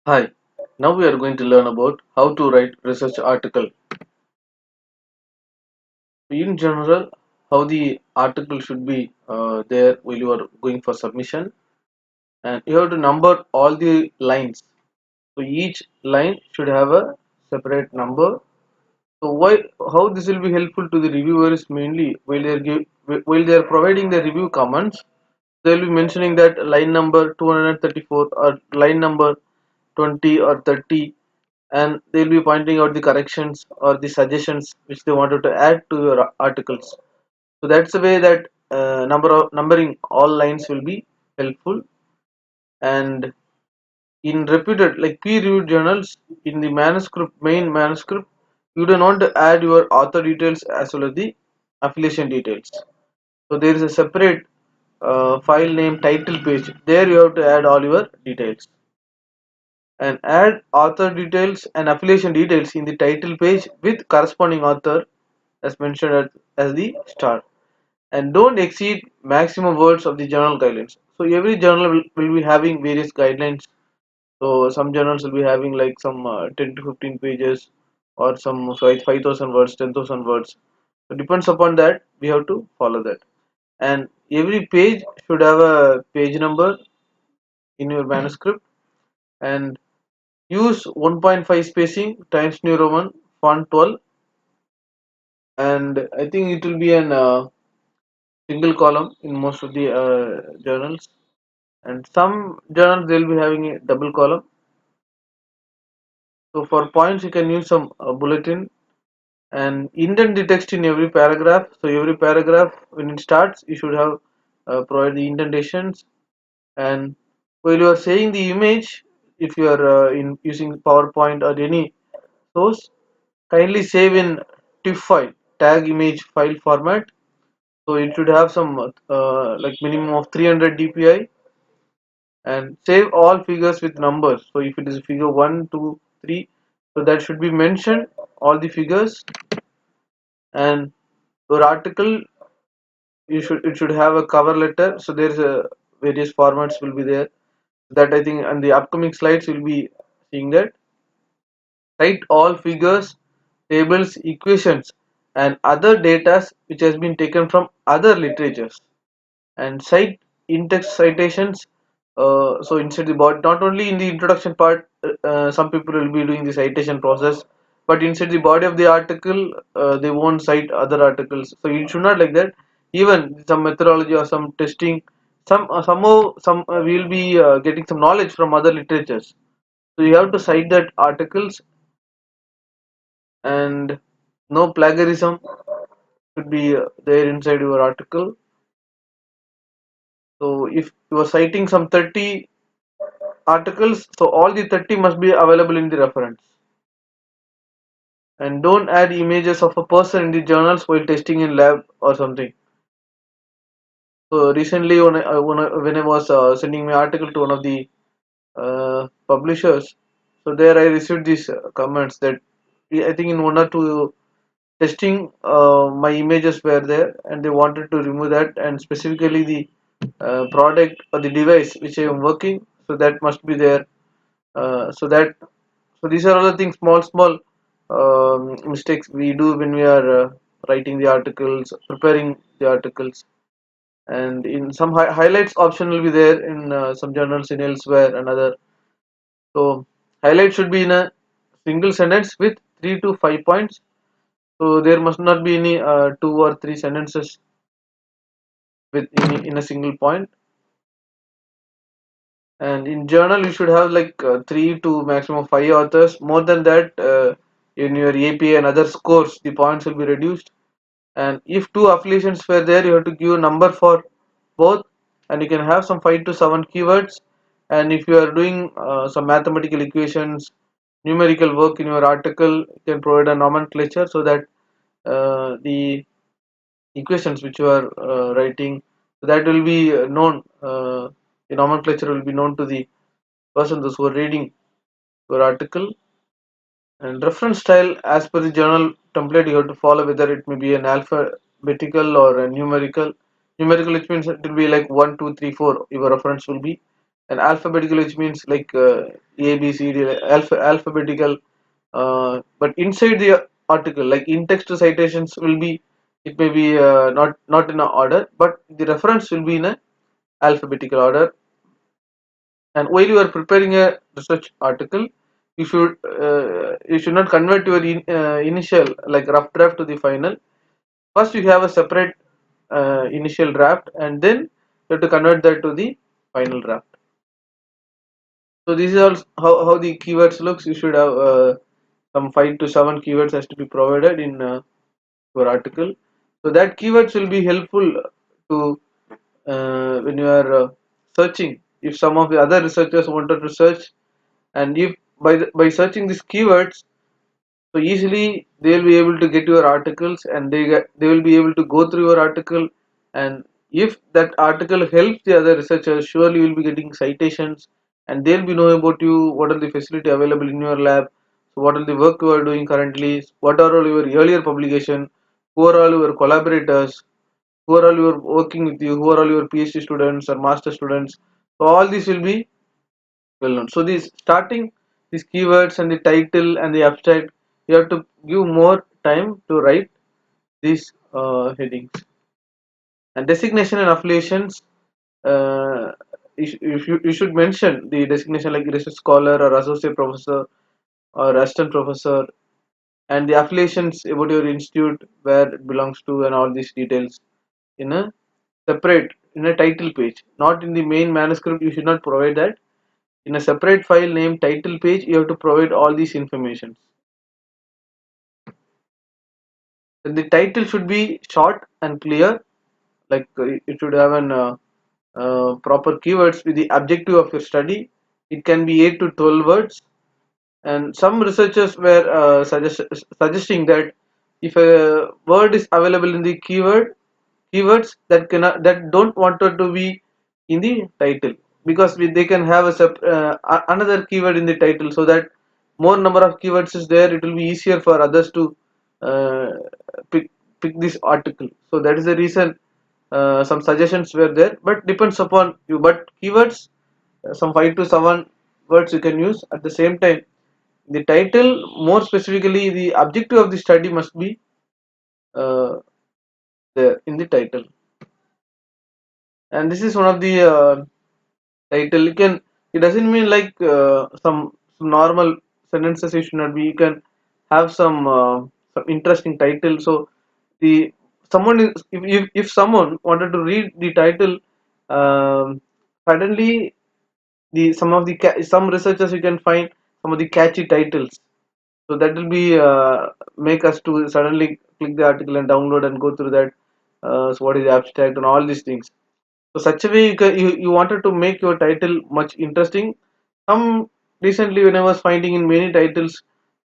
Hi, now we are going to learn about how to write research article. In general, how the article should be there while you are going for submission, and you have to number all the lines. So each line should have a separate number. So why how this will be helpful to the reviewers mainly while they are providing the review comments, they will be mentioning that line number 234 or line number 20 or 30, and they'll be pointing out the corrections or the suggestions which they wanted to add to your articles. So that's the way that numbering all lines will be helpful. And in reputed like peer-reviewed journals, in the main manuscript, you don't want to add your author details as well as the affiliation details. So there is a separate file name title page. There you have to add all your details and add author details and affiliation details in the title page with corresponding author as mentioned as the star, and don't exceed maximum words of the journal guidelines. So every journal will be having various guidelines. So some journals will be having like some 10 to 15 pages or some 5,000 words, 10,000 words. So depends upon that, we have to follow that. And every page should have a page number in your manuscript, and use 1.5 spacing, Times New Roman, font 12, and I think it will be an single column in most of the journals, and some journals they will be having a double column. So for points, you can use some bulletin and indent the text in every paragraph. So every paragraph, when it starts, you should have provide the indentations. And while you are saying the image, if you are in using PowerPoint or any source, kindly save in TIFF file, tag image file format. So it should have some like minimum of 300 dpi, and save all figures with numbers. So if it is figure 1, 2, 3, so that should be mentioned all the figures. And your article, it should have a cover letter. So there's a various formats will be there that I think, and the upcoming slides will be seeing that. Cite all figures, tables, equations, and other data which has been taken from other literatures, and cite in-text citations. So inside the body, not only in the introduction part, some people will be doing the citation process, but inside the body of the article, they won't cite other articles. So it should not like that. Even some methodology or some testing, somehow some we will be getting some knowledge from other literatures. So you have to cite that articles, and no plagiarism should be there inside your article. So if you are citing some 30 articles, so all the 30 must be available in the reference. And don't add images of a person in the journals while testing in lab or something. So recently when I was sending my article to one of the publishers, so there I received these comments that I think in one or two testing, my images were there and they wanted to remove that, and specifically the product or the device which I am working, so that must be there. So that, so these are all the things, small mistakes we do when we are writing the articles, preparing the articles. And in some highlights option will be there in some journals, in elsewhere another. So highlight should be in a single sentence with 3 to 5 points. So there must not be any two or three sentences with in a single point. And in journal, you should have like 3 to maximum 5 authors. More than that, in your APA and other scores, the points will be reduced. And if two affiliations were there, you have to give a number for both, and you can have some 5 to 7 keywords. And if you are doing some mathematical equations, numerical work in your article, you can provide a nomenclature so that the equations which you are writing, so that will be known, the nomenclature will be known to the person those who are reading your article. And reference style, as per the journal template, you have to follow, whether it may be an alphabetical or a numerical. Numerical, which means it will be like 1 2 3 4 your reference will be, and alphabetical, which means like A, B, C, D, like alphabetical. But inside the article, like in text citations will be, it may be not in a order, but the reference will be in a alphabetical order. And while you are preparing a research article, you should not convert your initial like rough draft to the final. First you have a separate initial draft, and then you have to convert that to the final draft. So this is all how the keywords looks. You should have some 5 to 7 keywords has to be provided in your article. So that keywords will be helpful to when you are searching. If some of the other researchers wanted to search, and if by searching these keywords, so easily they will be able to get your articles, and they will be able to go through your article. And if that article helps the other researchers, surely you will be getting citations, and they'll be knowing about you, what are the facility available in your lab, so what are the work you are doing currently, what are all your earlier publication, who are all your collaborators, who are all your working with you, who are all your PhD students or master students. So all this will be well known. So these starting these keywords and the title and the abstract, you have to give more time to write these headings. And designation and affiliations, uh, you should mention the designation like research scholar or associate professor or assistant professor, and the affiliations about your institute, where it belongs to, and all these details in a separate, in a title page, not in the main manuscript. You should not provide that. In a separate file named title page, you have to provide all these information. Then the title should be short and clear, like it should have an proper keywords with the objective of your study. It can be 8 to 12 words. And some researchers were suggesting that if a word is available in the keywords that cannot, that don't wanted to be in the title, because they can have another keyword in the title, so that more number of keywords is there, it will be easier for others to uh, pick this article. So that is the reason some suggestions were there, but depends upon you. But keywords, some 5 to 7 words you can use. At the same time, the title, more specifically the objective of the study, must be uh, there in the title. And this is one of the title. You can, it doesn't mean like some normal sentences you should not be. You can have some interesting title. So the someone is, if someone wanted to read the title, suddenly the some researchers, you can find some of the catchy titles, so that will be make us to suddenly click the article and download and go through that. So what is the abstract and all these things. So such a way you wanted to make your title much interesting. Some recently when I was finding in many titles,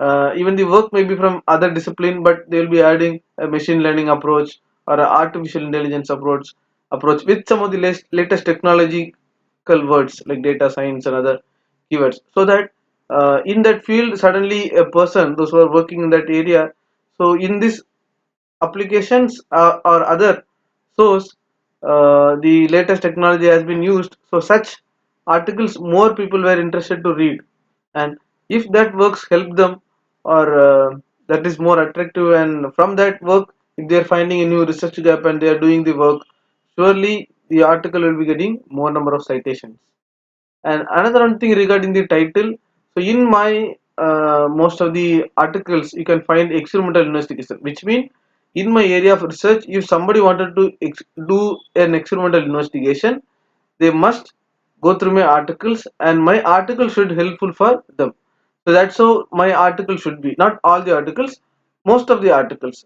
even the work may be from other discipline, but they will be adding a machine learning approach or a artificial intelligence approach with some of the latest technological words like data science and other keywords, so that in that field suddenly a person, those who are working in that area, so in this applications or other source, the latest technology has been used, so such articles more people were interested to read. And if that works help them, or that is more attractive, and from that work, if they are finding a new research gap and they are doing the work, surely the article will be getting more number of citations. And another one thing regarding the title, so in my most of the articles you can find experimental investigation, which mean in my area of research, if somebody wanted to do an experimental investigation, they must go through my articles, and my article should helpful for them. So that's how my article should be, not all the articles, most of the articles.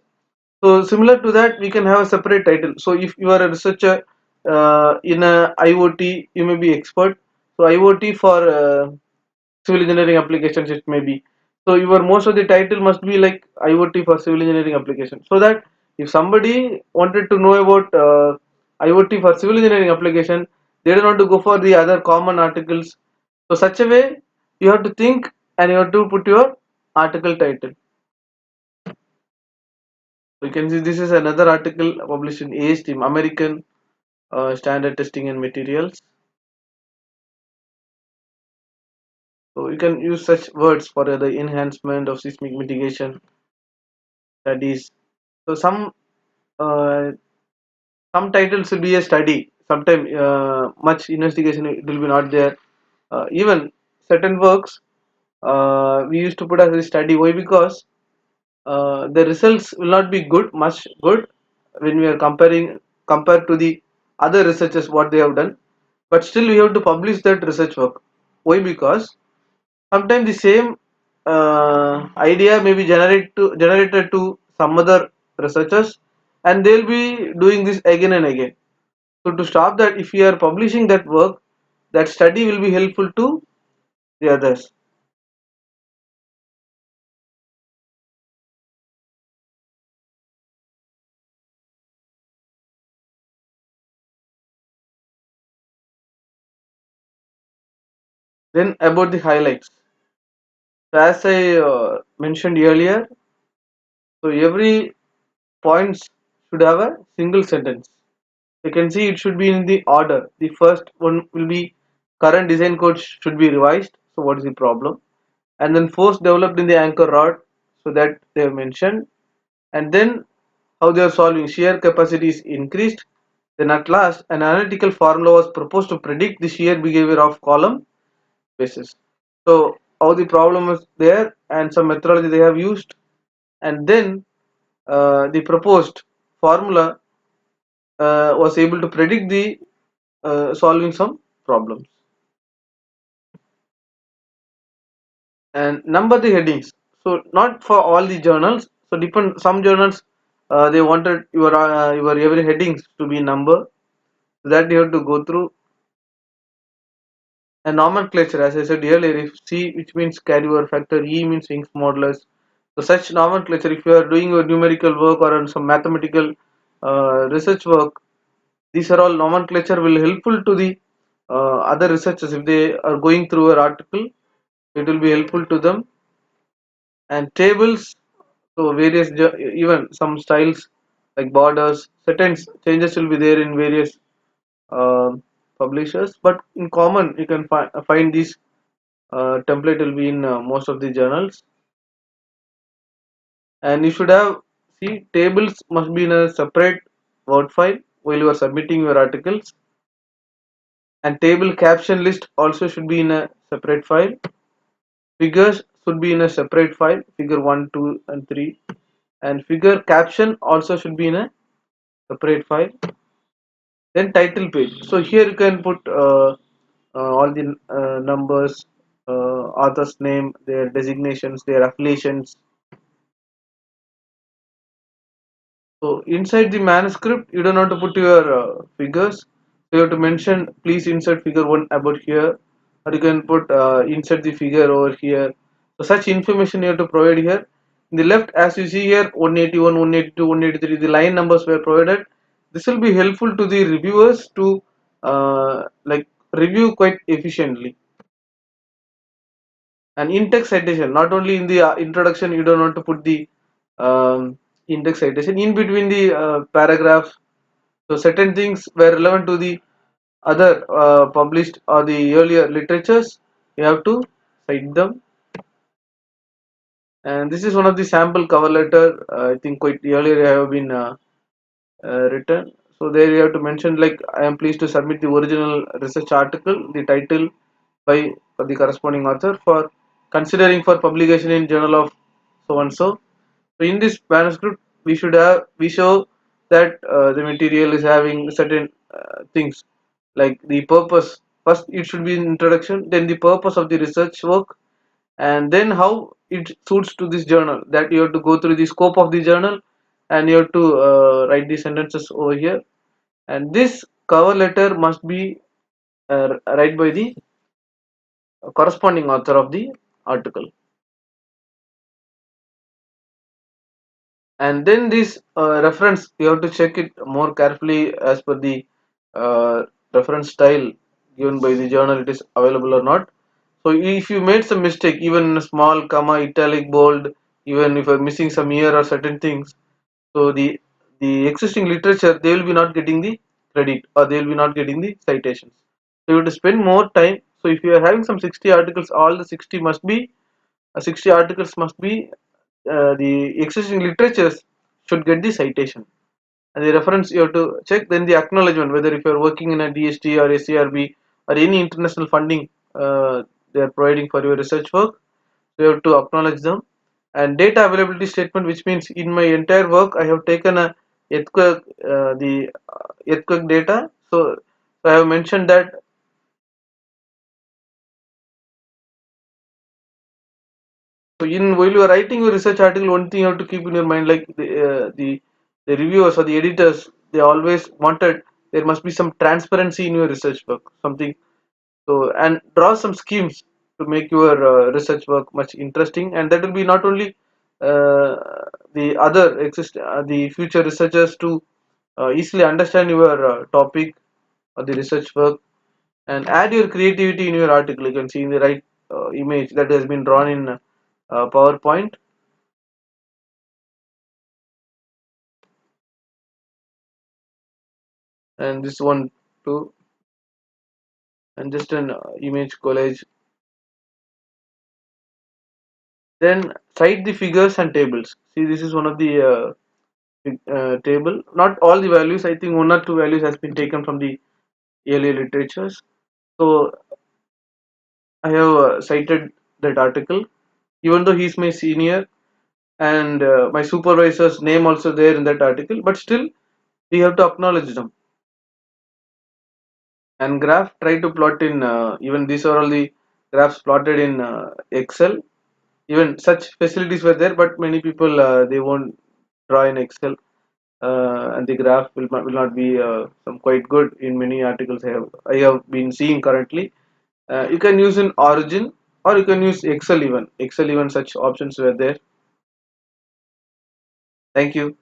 So similar to that, we can have a separate title. So if you are a researcher in a IoT, you may be expert. So IoT for civil engineering applications, it may be. So your most of the title must be like IoT for civil engineering applications. So that if somebody wanted to know about IoT for civil engineering application, they don't want to go for the other common articles. So such a way, you have to think and you have to put your article title. So you can see this is another article published in ASTM, American Standard Testing and Materials. So you can use such words for the enhancement of seismic mitigation studies. So uh, some titles will be a study. Sometimes much investigation it will be not there. Even certain works we used to put as a study. Why? Because the results will not be much good when we are compared to the other researchers what they have done. But still we have to publish that research work. Why? Because sometimes the same idea may be generated to some other researchers, and they'll be doing this again and again. So to stop that, if you are publishing that work, that study will be helpful to the others. Then about the highlights. So as I mentioned earlier, so every points should have a single sentence. You can see it should be in the order. The first one will be current design code should be revised. So what is the problem? And then force developed in the anchor rod, so that they have mentioned. And then how they are solving, shear capacity is increased. Then at last an analytical formula was proposed to predict the shear behavior of column basis. So how the problem is there and some methodology they have used, and then the proposed formula was able to predict the solving some problems. And number the headings, so not for all the journals, so depend some journals they wanted your every headings to be number, that you have to go through. And nomenclature, as I said earlier, if C which means carry over factor, E means Young's modulus. So such nomenclature, if you are doing your numerical work or on some mathematical research work, these are all nomenclature will helpful to the other researchers if they are going through an article. It will be helpful to them. And tables, so various even some styles like borders, certain changes will be there in various publishers, but in common you can find these template will be in most of the journals. And you should have, see, tables must be in a separate word file while you are submitting your articles, and table caption list also should be in a separate file. Figures should be in a separate file, figure 1, 2 and 3, and figure caption also should be in a separate file. Then title page, so here you can put all the numbers, author's name, their designations, their affiliations. So inside the manuscript, you don't have to put your figures. So you have to mention, please insert figure 1 about here, or you can put insert the figure over here. So such information you have to provide here. In the left, as you see here, 181, 182, 183, the line numbers were provided. This will be helpful to the reviewers to like review quite efficiently. And in-text citation, not only in the introduction, you don't want to put the in-text citation in between the paragraphs. So certain things were relevant to the other published or the earlier literatures, you have to cite them. And this is one of the sample cover letter, I think quite earlier I have been written. So there you have to mention like, I am pleased to submit the original research article, the title by for the corresponding author for considering for publication in journal of so and so. So in this manuscript we show that the material is having certain things like the purpose. First it should be an introduction, then the purpose of the research work, and then how it suits to this journal, that you have to go through the scope of the journal, and you have to write the sentences over here. And this cover letter must be write by the corresponding author of the article. And then this reference you have to check it more carefully as per the uh, reference style given by the journal, it is available or not. So if you made some mistake, even small comma, italic, bold, even if you're missing some year or certain things, so the existing literature, they will be not getting the credit, or they will be not getting the citations. So you have to spend more time So if you are having some 60 articles, all the 60 articles must be the existing literatures should get the citation, and the reference you have to check. Then the acknowledgement, whether if you are working in a DST or SCRB or any international funding they are providing for your research work, you have to acknowledge them. And data availability statement, which means in my entire work I have taken a earthquake, the earthquake data. So I have mentioned that. So in while you are writing your research article, one thing you have to keep in your mind, like the reviewers or the editors, they always wanted there must be some transparency in your research work, something. So and draw some schemes to make your research work much interesting, and that will be not only uh, the future researchers to easily understand your topic or the research work, and add your creativity in your article. You can see in the right image that has been drawn in PowerPoint, and this one too, and just an image collage. Then cite the figures and tables. See, this is one of the table. Not all the values. I think one or two values has been taken from the earlier literatures. So I have cited that article, even though he's my senior and my supervisor's name also there in that article. But still, we have to acknowledge them. And graph, try to plot in. Even these are all the graphs plotted in Excel. Even such facilities were there, but many people they won't draw in Excel, and the graph will not be some quite good in many articles I have been seeing currently. You can use in Origin, or you can use Excel even. Excel even such options were there. Thank you.